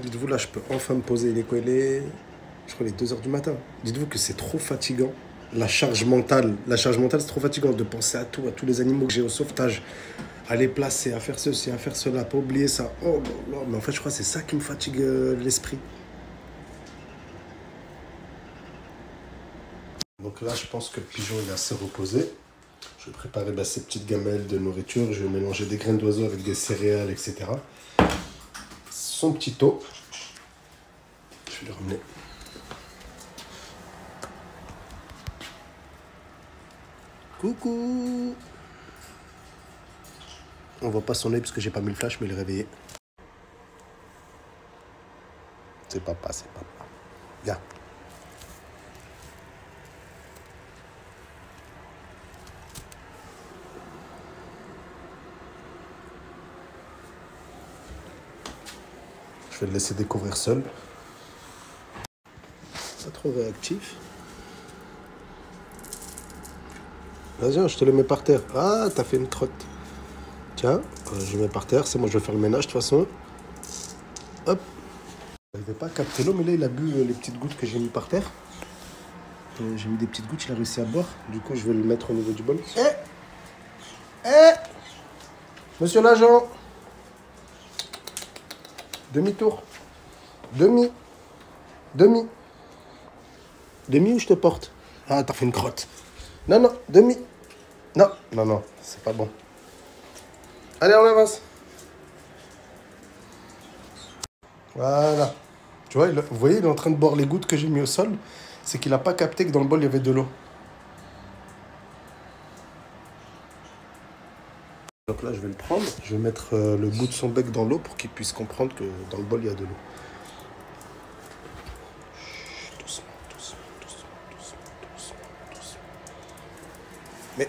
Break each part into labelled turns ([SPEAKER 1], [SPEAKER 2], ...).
[SPEAKER 1] Dites-vous, là, je peux enfin me poser. Il est quoi? Il est, je crois, il est 2 heures du matin. Dites-vous que c'est trop fatigant. La charge mentale, c'est trop fatigant de penser à tout, à tous les animaux que j'ai au sauvetage, à les placer, à faire ceci, à faire cela, pas oublier ça. Oh là là, mais en fait, je crois que c'est ça qui me fatigue l'esprit. Donc là, je pense que le pigeon, il est assez reposé. Je vais préparer ces petites gamelles de nourriture. Je vais mélanger des graines d'oiseau avec des céréales, etc. Son petit pot. Je vais le ramener. Coucou. On voit pas son œil parce que j'ai pas mis le flash, mais il est réveillé. C'est papa, c'est papa. Viens. Je vais le laisser découvrir seul. Pas trop réactif. Vas-y, je te le mets par terre. Ah, t'as fait une crotte. Tiens, je le mets par terre. C'est moi, je vais faire le ménage de toute façon. Hop. Il n'arrivait pas à capter l'eau, mais là, il a bu les petites gouttes que j'ai mis par terre. J'ai mis des petites gouttes, il a réussi à boire. Du coup, je vais le mettre au niveau du bol. Monsieur l'agent. Demi-tour. Demi. Demi ou je te porte? Ah, t'as fait une crotte. Non, non, demi. Non, non, non, c'est pas bon. Allez, on avance. Voilà. Tu vois, vous voyez, il est en train de boire les gouttes que j'ai mis au sol. C'est qu'il n'a pas capté que dans le bol, il y avait de l'eau. Donc là, je vais le prendre. Je vais mettre le bout de son bec dans l'eau pour qu'il puisse comprendre que dans le bol, il y a de l'eau. Doucement, doucement, doucement, doucement, doucement, doucement. Mais...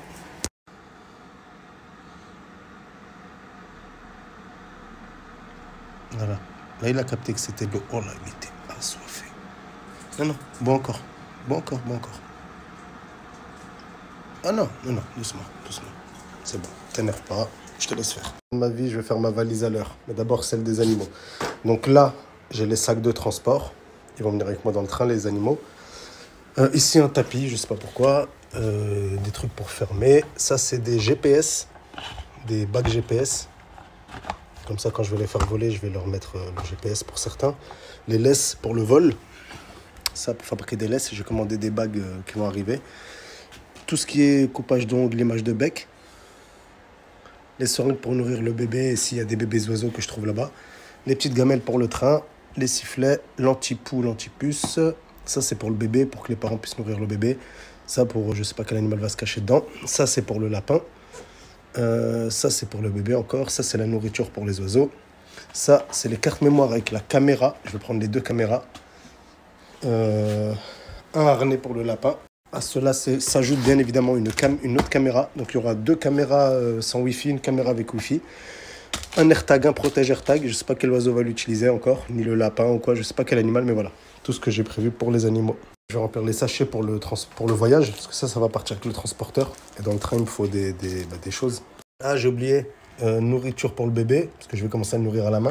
[SPEAKER 1] Voilà. Là, il a capté que c'était de l'eau. Oh là, il était assoiffé. Non, non, bon encore. Bon encore, bon encore. Ah non, non, non, doucement, doucement. C'est bon, t'énerve pas, je te laisse faire. Dans ma vie, je vais faire ma valise à l'heure, mais d'abord celle des animaux. Donc là, j'ai les sacs de transport. Ils vont venir avec moi dans le train, les animaux. Ici, un tapis, je sais pas pourquoi. Des trucs pour fermer. Ça, c'est des GPS, des bacs GPS. Comme ça, quand je vais les faire voler, je vais leur mettre le GPS pour certains. Les laisses pour le vol. Ça, pour fabriquer des laisses, j'ai commandé des bagues qui vont arriver. Tout ce qui est coupage d'ongles, l'image de bec. Les seringues pour nourrir le bébé et s'il y a des bébés oiseaux que je trouve là-bas. Les petites gamelles pour le train. Les sifflets, l'anti-poux, l'anti-puce. Ça, c'est pour le bébé, pour que les parents puissent nourrir le bébé. Ça, pour je sais pas quel animal va se cacher dedans. Ça, c'est pour le lapin. Ça, c'est pour le bébé encore. Ça, c'est la nourriture pour les oiseaux. Ça, c'est les cartes mémoire avec la caméra. Je vais prendre les 2 caméras. Un harnais pour le lapin. À cela s'ajoute bien évidemment une autre caméra. Donc il y aura 2 caméras sans Wi-Fi, une caméra avec Wi-Fi. Un AirTag, un protège AirTag. Je ne sais pas quel oiseau va l'utiliser encore, ni le lapin ou quoi. Je ne sais pas quel animal, mais voilà. Tout ce que j'ai prévu pour les animaux. Je vais remplir les sachets pour le voyage, parce que ça va partir avec le transporteur. Et dans le train, il me faut des choses. Ah, j'ai oublié. Nourriture pour le bébé, parce que je vais commencer à le nourrir à la main.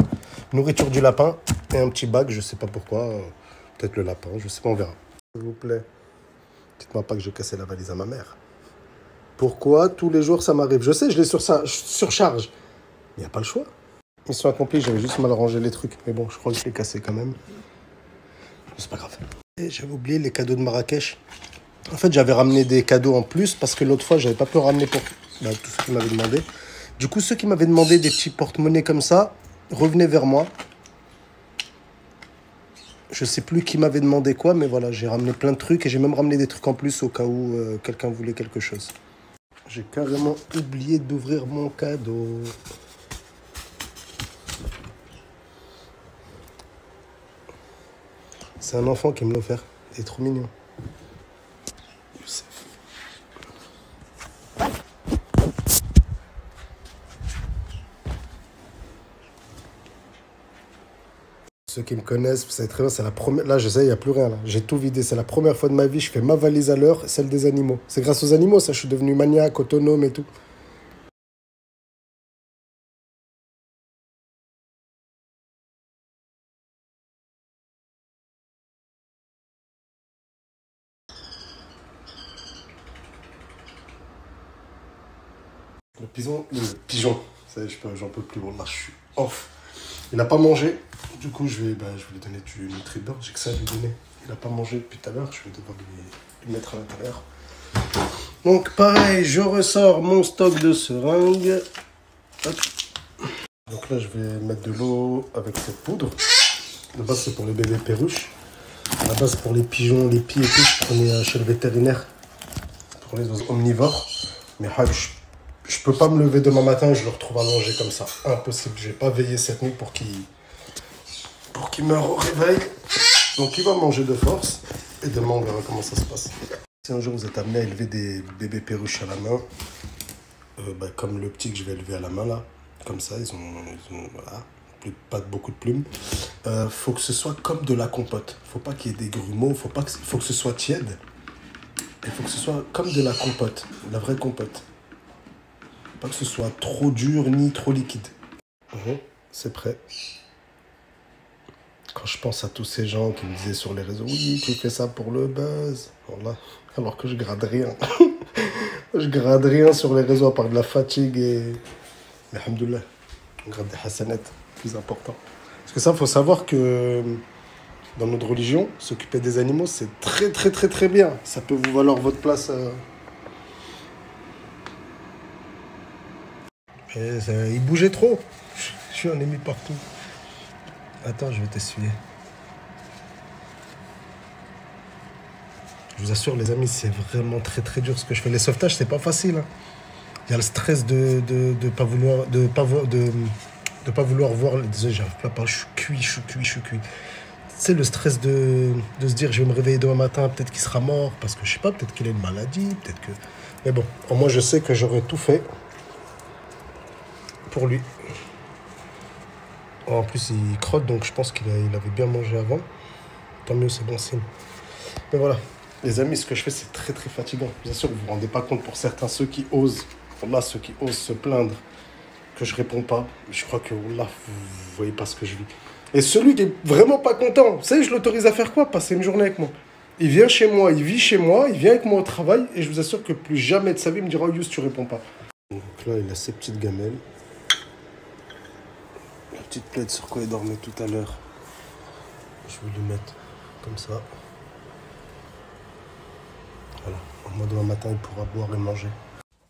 [SPEAKER 1] Nourriture du lapin et un petit bac, je ne sais pas pourquoi. Peut-être le lapin, je ne sais pas, on verra. S'il vous plaît. Dites-moi pas que j'ai cassé la valise à ma mère. Pourquoi tous les jours ça m'arrive? Je sais, je l'ai surcharge. Il n'y a pas le choix. Mission accomplie, j'avais juste mal rangé les trucs. Mais bon, je crois que je l'ai cassé quand même. C'est pas grave. Et j'avais oublié les cadeaux de Marrakech. En fait, j'avais ramené des cadeaux en plus parce que l'autre fois, j'avais pas pu ramener pour tous ceux qui m'avaient demandé. Du coup, ceux qui m'avaient demandé des petits porte-monnaies comme ça, revenez vers moi. Je sais plus qui m'avait demandé quoi, mais voilà, j'ai ramené plein de trucs et j'ai même ramené des trucs en plus au cas où quelqu'un voulait quelque chose. J'ai carrément oublié d'ouvrir mon cadeau. C'est un enfant qui me l'a offert. Il est trop mignon. Youssef. Ceux qui me connaissent, vous savez très bien, c'est la première... Là, je sais, il n'y a plus rien. Là. J'ai tout vidé. C'est la première fois de ma vie. Je fais ma valise à l'heure, celle des animaux. C'est grâce aux animaux, ça. Je suis devenu maniaque, autonome et tout. pigeon. Ça y est, j'en peux plus. Bon, là, je suis off. Il n'a pas mangé. Du coup, je vais lui donner du Nutribur. J'ai que ça à lui donner. Il n'a pas mangé depuis tout à l'heure. Je vais devoir lui mettre à l'intérieur. Donc, pareil, je ressors mon stock de seringues. Hop. Donc là, je vais mettre de l'eau avec cette poudre. De base, c'est pour les bébés perruches. À la base, pour les pigeons, les pieds et tout, je prenais chez le vétérinaire. Pour les oiseaux omnivores. Mais je peux pas me lever demain matin et je le retrouve allongé comme ça. Impossible. Je vais pas veiller cette nuit pour qu'il meure au réveil. Donc il va manger de force. Et demain, on verra comment ça se passe. Si un jour vous êtes amené à élever des bébés perruches à la main, comme le petit que je vais élever à la main là, comme ça, ils ont voilà, pas beaucoup de plumes. Faut que ce soit comme de la compote. Faut pas qu'il y ait des grumeaux. Faut que ce soit tiède. Il faut que ce soit comme de la compote, la vraie compote. Pas que ce soit trop dur ni trop liquide. C'est prêt. Quand je pense à tous ces gens qui me disaient sur les réseaux, oui, tu fais ça pour le buzz. Voilà. Alors que je grade rien. Je grade rien sur les réseaux à part de la fatigue et... Mais alhamdoulilah, on grade des hasanettes, plus important. Parce que ça, il faut savoir que dans notre religion, s'occuper des animaux, c'est très très très très bien. Ça peut vous valoir votre place. Il bougeait trop. Je suis en ai mis partout. Attends, je vais t'essuyer. Je vous assure, les amis, c'est vraiment très très dur ce que je fais. Les sauvetages, c'est pas facile. Hein. Il y a le stress de pas vouloir voir. Désolé, j'arrive pas à parler. Je suis cuit. C'est le stress de se dire, je vais me réveiller demain matin, peut-être qu'il sera mort, parce que je sais pas, peut-être qu'il a une maladie, peut-être que. Mais bon, au moins je sais que j'aurais tout fait pour lui. En plus, il crotte, donc je pense qu'il avait bien mangé avant. Tant mieux, c'est bon signe. Mais voilà, les amis, ce que je fais, c'est très très fatigant. Bien sûr, vous vous rendez pas compte pour certains, ceux qui osent se plaindre que je réponds pas. Je crois que là, vous voyez pas ce que je vis. Et celui qui est vraiment pas content, vous savez, je l'autorise à faire quoi? Passer une journée avec moi. Il vient chez moi, il vit chez moi, il vient avec moi au travail, et je vous assure que plus jamais de sa vie, il me dira, oh Youss, tu réponds pas. Donc là, il a ses petites gamelles. La petite plaide sur quoi il dormait tout à l'heure. Je vais lui mettre comme ça. Voilà. En mode demain matin, il pourra boire et manger.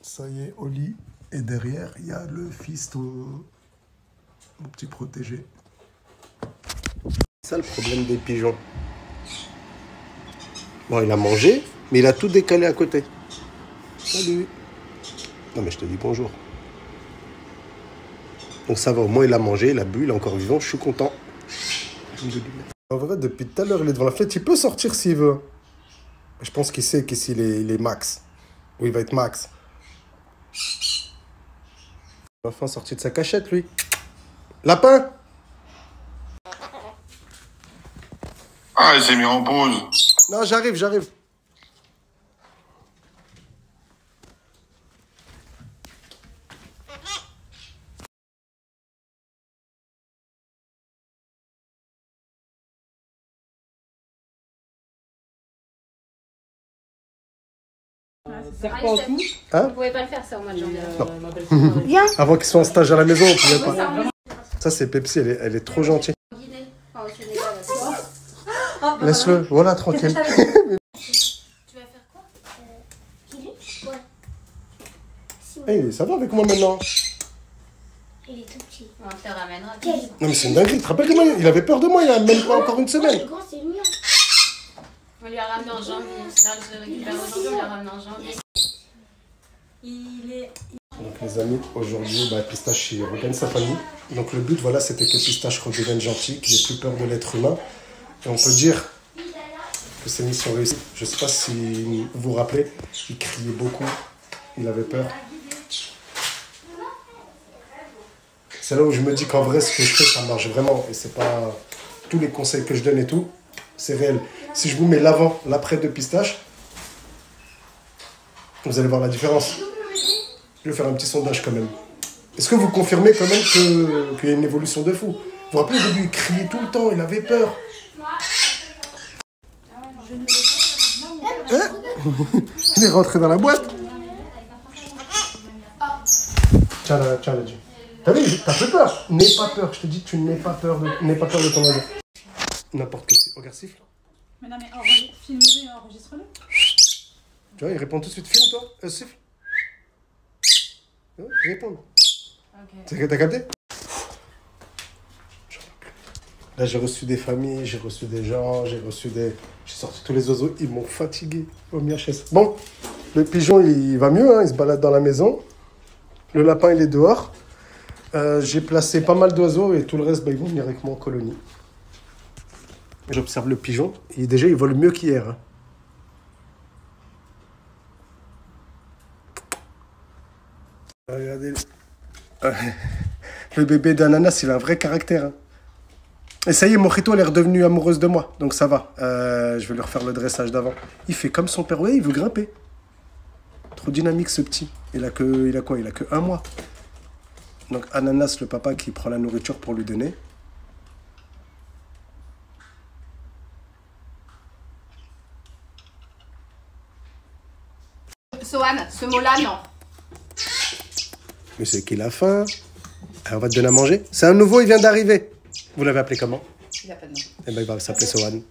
[SPEAKER 1] Ça y est, au lit. Et derrière, il y a le fiston. Mon petit protégé. C'est ça le problème des pigeons. Bon, il a mangé, mais il a tout décalé à côté. Salut. Non, mais je te dis bonjour. Donc ça va, au moins il a mangé, il a bu, il est encore vivant, je suis content. En vrai, depuis tout à l'heure, il est devant la fenêtre, il peut sortir s'il veut. Je pense qu'il sait qu'ici, il est max. Ou il va être max. Il va enfin sortir de sa cachette, lui. Lapin!
[SPEAKER 2] Ah, il s'est mis en pause.
[SPEAKER 1] Non, j'arrive.
[SPEAKER 3] Serpent tout.
[SPEAKER 1] Hein?
[SPEAKER 4] Vous pouvez pas le faire ça au mois de janvier.
[SPEAKER 3] Viens.
[SPEAKER 1] Avant qu'ils soient en stage à la maison, on pouvait pas. Ça, c'est Pepsi, elle est trop gentille.
[SPEAKER 4] En Guinée, enfin au Sénégal.
[SPEAKER 1] Laisse-le, voilà, tranquille.
[SPEAKER 4] Tu vas faire quoi?
[SPEAKER 1] Hey, ça va avec moi maintenant?
[SPEAKER 5] Il est tout petit.
[SPEAKER 4] On te le ramènera.
[SPEAKER 1] Non, mais c'est une dinguerie. Tu te rappelles que moi, il avait peur de moi il y a même pas encore une semaine.
[SPEAKER 5] Le grand, c'est le mien.
[SPEAKER 4] On lui a ramené en janvier. Là, je récupère aujourd'hui, on l'a ramené en janvier. Il est...
[SPEAKER 1] Donc les amis, aujourd'hui, Pistache il regagne sa famille. Donc le but, voilà, c'était que Pistache redevienne gentil, qu'il n'ait plus peur de l'être humain. Et on peut dire que c'est mission réussie. Je ne sais pas si vous vous rappelez, il criait beaucoup, il avait peur. C'est là où je me dis qu'en vrai, ce que je fais, ça marche vraiment. Et c'est pas tous les conseils que je donne et tout, c'est réel. Si je vous mets l'avant, l'après de Pistache, vous allez voir la différence. Je vais faire un petit sondage quand même. Est-ce que vous confirmez quand même qu'il y a une évolution de fou? Vous vous rappelez, au début, il criait tout le temps, il avait peur. Hein? Il est rentré dans la boîte. Tiens, là, Jay. T'as vu, t'as fait peur. N'aie pas peur. Je te dis, tu n'aie pas peur de ton voisin. N'importe quel siffle. Regarde, siffle.
[SPEAKER 3] Mais non, mais filme-le et enregistre-le.
[SPEAKER 1] Tu vois, il répond tout de suite. Filme, toi. Siffle. Répondre.
[SPEAKER 4] Ok.
[SPEAKER 1] T'as capté? Là, j'ai reçu des familles, j'ai reçu des gens, j'ai sorti tous les oiseaux. Ils m'ont fatigué au MHS. Bon, le pigeon, il va mieux, hein, il se balade dans la maison. Le lapin, il est dehors. J'ai placé pas mal d'oiseaux et tout le reste, ils vont venir avec moi en colonie. J'observe le pigeon. Et déjà, il vole mieux qu'hier. Hein. Regardez. Le bébé d'ananas, il a un vrai caractère. Hein. Et ça y est, Mojito, elle est redevenue amoureuse de moi. Donc ça va. Je vais lui refaire le dressage d'avant. Il fait comme son père. Ouais, il veut grimper. Trop dynamique, ce petit. Il a quoi? Il a que 1 mois. Donc Ananas, le papa qui prend la nourriture pour lui donner.
[SPEAKER 4] Sohan, ce mot-là, non.
[SPEAKER 1] Mais c'est qu'il a faim. Alors, on va te donner à manger. C'est un nouveau, il vient d'arriver. Vous l'avez appelé comment?
[SPEAKER 4] Il n'a pas de nom.
[SPEAKER 1] Eh ben, il va s'appeler Sohan.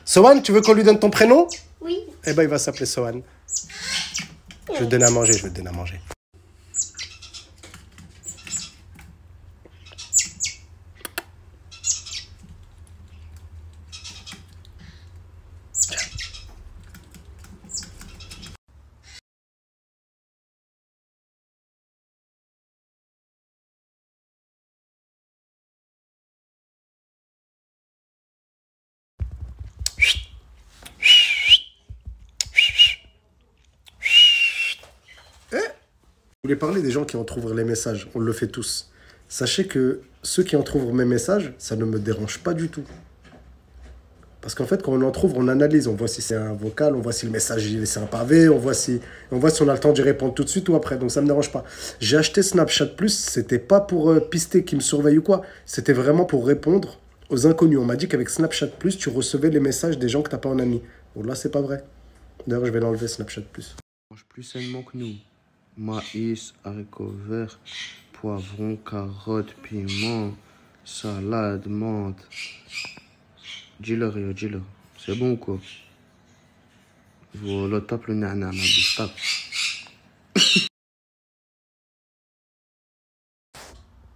[SPEAKER 1] Sohan, tu veux qu'on lui donne ton prénom?
[SPEAKER 5] Oui.
[SPEAKER 1] Eh ben, il va s'appeler Sohan. Je vais te donner à manger, Je voulais parler des gens qui entreouvrent les messages. On le fait tous. Sachez que ceux qui entrouvrent mes messages, ça ne me dérange pas du tout. Parce qu'en fait, quand on entrouvre, on analyse. On voit si c'est un vocal, on voit si le message c'est un pavé, on voit si on a le temps d'y répondre tout de suite ou après. Donc ça ne me dérange pas. J'ai acheté Snapchat Plus, c'était pas pour pister qui me surveille ou quoi. C'était vraiment pour répondre aux inconnus. On m'a dit qu'avec Snapchat Plus, tu recevais les messages des gens que tu n'as pas en ami. Bon, là, c'est pas vrai. D'ailleurs, je vais l'enlever, Snapchat Plus.
[SPEAKER 6] Mange plus sainement que nous. Maïs, haricots verts, poivrons, carottes, piments, salade, menthe. Dis-le, Rio, dis-le. C'est bon ou quoi? Voilà, tape le nana, ma bouche, tape.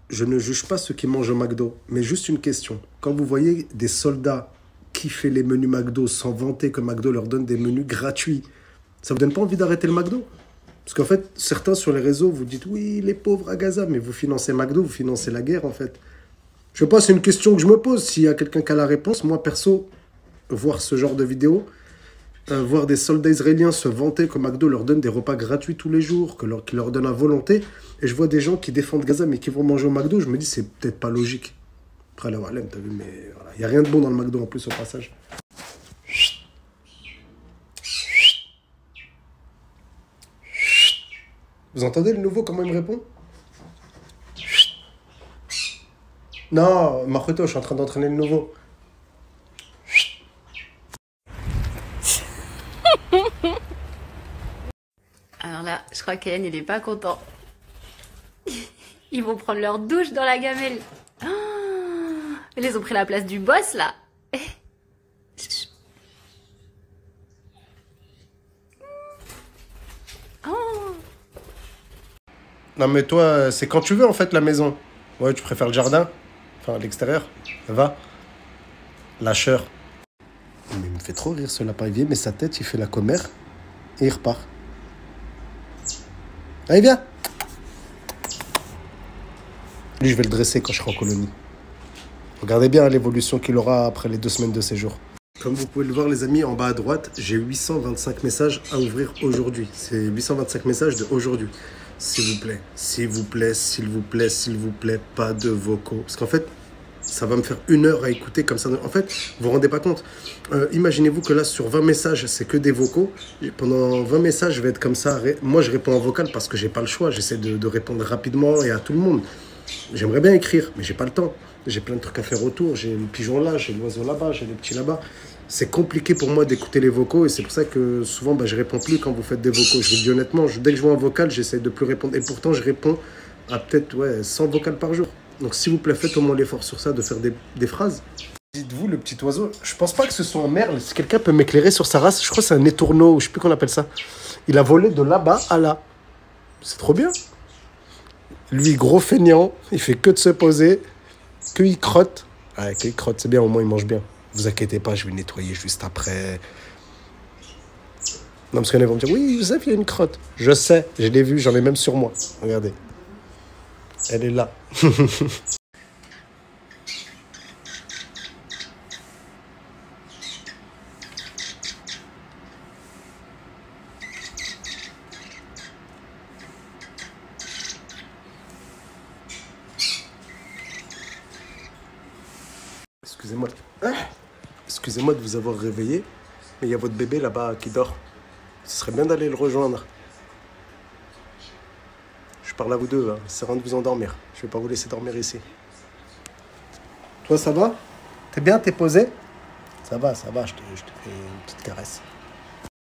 [SPEAKER 1] Je ne juge pas ceux qui mangent au McDo, mais juste une question. Quand vous voyez des soldats kiffer les menus McDo sans vanter que McDo leur donne des menus gratuits, ça vous donne pas envie d'arrêter le McDo? Parce qu'en fait, certains sur les réseaux, vous dites « Oui, les pauvres à Gaza », mais vous financez McDo, vous financez la guerre, en fait. Je sais pas, c'est une question que je me pose. S'il y a quelqu'un qui a la réponse, moi, perso, voir ce genre de vidéo, voir des soldats israéliens se vanter que McDo leur donne des repas gratuits tous les jours, qu'ils leur donnent à volonté, et je vois des gens qui défendent Gaza, mais qui vont manger au McDo, je me dis « C'est peut-être pas logique ». Après, là, voilà, t'as vu, mais voilà. Il n'y a rien de bon dans le McDo, en plus, au passage. Vous entendez le nouveau, comment il me répond? Non, Maruto, je suis en train d'entraîner le nouveau.
[SPEAKER 4] Alors là, je crois qu'Hélène, il est pas content. Ils vont prendre leur douche dans la gamelle. Oh, ils ont pris la place du boss, là. Oh.
[SPEAKER 1] Non, mais toi, c'est quand tu veux, en fait, la maison. Ouais, tu préfères le jardin? Enfin, l'extérieur. Va. Lâcheur. Mais il me fait trop rire, ce lapin. Il vient, mais sa tête, il fait la commère et il repart. Allez, viens. Lui, je vais le dresser quand je serai en colonie. Regardez bien l'évolution qu'il aura après les 2 semaines de séjour. Comme vous pouvez le voir, les amis, en bas à droite, j'ai 825 messages à ouvrir aujourd'hui. C'est 825 messages de aujourd'hui. S'il vous plaît, s'il vous plaît, s'il vous plaît, s'il vous plaît, pas de vocaux. Parce qu'en fait, ça va me faire 1 heure à écouter comme ça. En fait, vous vous rendez pas compte. Imaginez-vous que là, sur 20 messages, c'est que des vocaux. Et pendant 20 messages, je vais être comme ça. Moi, je réponds en vocal parce que j'ai pas le choix. J'essaie de répondre rapidement et à tout le monde. J'aimerais bien écrire, mais j'ai pas le temps. J'ai plein de trucs à faire autour. J'ai le pigeon là, j'ai l'oiseau là-bas, j'ai les petits là-bas. C'est compliqué pour moi d'écouter les vocaux et c'est pour ça que souvent, je réponds plus quand vous faites des vocaux. Je vous le dis honnêtement, dès que je vois un vocal, j'essaie de plus répondre. Et pourtant, je réponds à peut-être 100 vocales par jour. Donc s'il vous plaît, faites au moins l'effort sur ça, de faire des phrases. Dites-vous, le petit oiseau, je pense pas que ce soit un merle. Si quelqu'un peut m'éclairer sur sa race, je crois que c'est un étourneau, je sais plus qu'on appelle ça. Il a volé de là-bas à là. C'est trop bien. Lui, gros feignant, il fait que de se poser, que il crotte. Ouais, que il crotte, c'est bien, au moins il mange bien. Vous inquiétez pas, je vais nettoyer juste après. Non, parce qu'il y en a qui vont me dire, oui, Youssef, il y a une crotte. Je sais, je l'ai vu, j'en ai même sur moi. Regardez. Elle est là. Excusez-moi. Excusez-moi de vous avoir réveillé, mais il y a votre bébé là-bas qui dort. Ce serait bien d'aller le rejoindre. Je parle à vous deux, hein. C'est rien de vous endormir. Je vais pas vous laisser dormir ici. Toi, ça va? T'es bien? T'es posé? Ça va, je te fais une petite caresse.